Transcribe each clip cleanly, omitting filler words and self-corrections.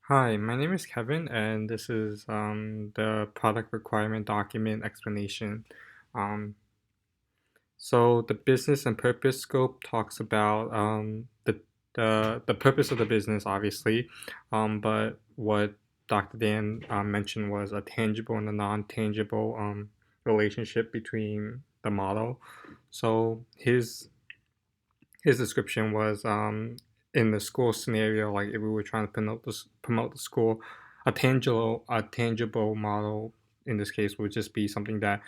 Hi, my name is Kevin, and this is the product requirement document explanation. Um, so the business and purpose scope talks about the purpose of the business, obviously, but what Dr. Dan mentioned was a tangible and a non-tangible relationship between the model. So his description was in the school scenario, like if we were trying to promote the school, a tangible model in this case would just be something that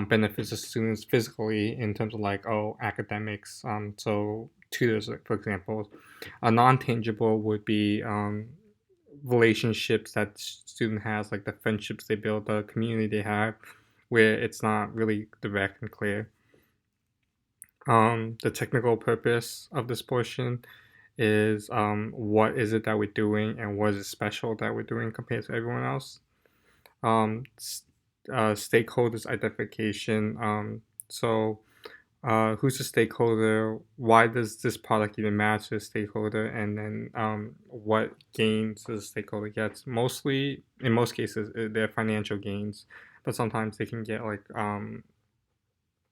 benefits the students physically in terms of like academics. So tutors, like, for example, a non-tangible would be relationships that student has, like the friendships they build, the community they have, where it's not really direct and clear. The technical purpose of this portion is what is it that we're doing and what is it special that we're doing compared to everyone else. Um, s- Stakeholders identification. Who's the stakeholder? Why does this product even matter to the stakeholder? And then what gains does the stakeholder get? Mostly, in most cases, they're financial gains, but sometimes they can get like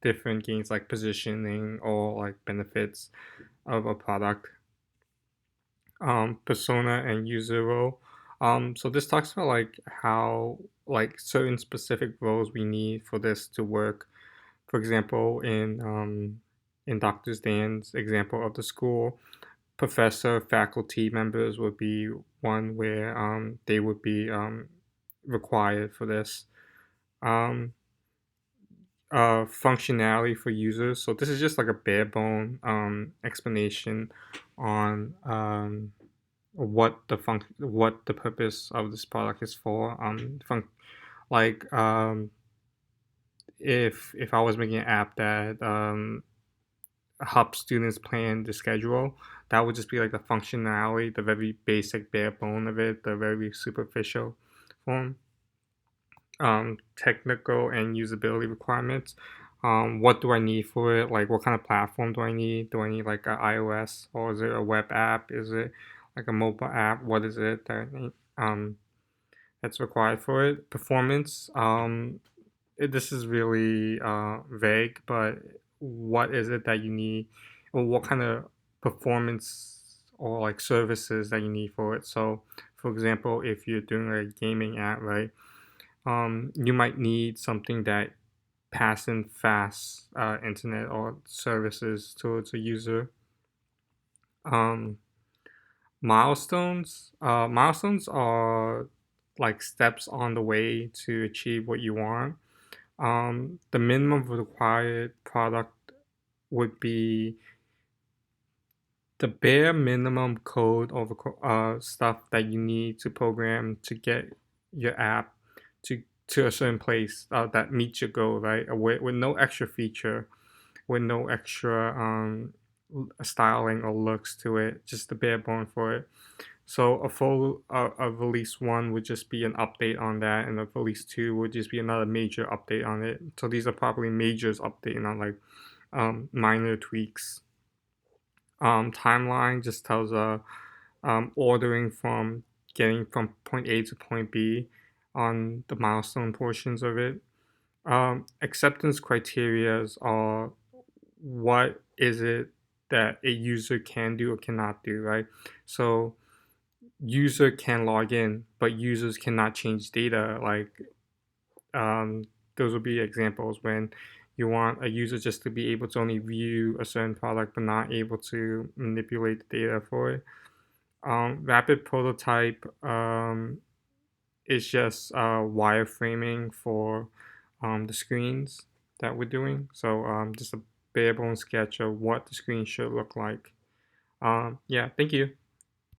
different gains like positioning or like benefits of a product. Persona and user role. So this talks about like how like certain specific roles we need for this to work. For example, in Dr. Dan's example of the school, professor, faculty members would be one where they would be required for this. Um, Functionality for users. So this is just like a bare bone explanation on what the purpose of this product is for. Like if I was making an app that helps students plan the schedule, that would just be like the functionality, the very basic bare bone of it, the very superficial form. Technical and usability requirements. What do I need for it? Like, what kind of platform do I need? Do I need like a iOS, or is it a web app? Is it like a mobile app? What is it that I need, that's required for it? Performance. This is really vague, but what is it that you need, or what kind of performance or like services that you need for it? So, for example, if you're doing a gaming app, right? You might need something that pass in fast internet or services towards a user. Um, milestones are like steps on the way to achieve what you want. The minimum required product would be the bare minimum code or stuff that you need to program to get your app to a certain place that meets your goal, right? With no extra feature, with no extra styling or looks to it, just the bare bone for it. So a release one would just be an update on that, and a release two would just be another major update on it. So these are probably majors updating on like minor tweaks. Timeline just tells ordering from getting from point A to point B on the milestone portions of it. Acceptance criterias are what is it that a user can do or cannot do, right? So user can log in, but users cannot change data. Like um, those would be examples when you want a user just to be able to only view a certain product but not able to manipulate the data for it. Rapid prototype is just wireframing for the screens that we're doing. So just a bare bones sketch of what the screen should look like. Yeah, thank you.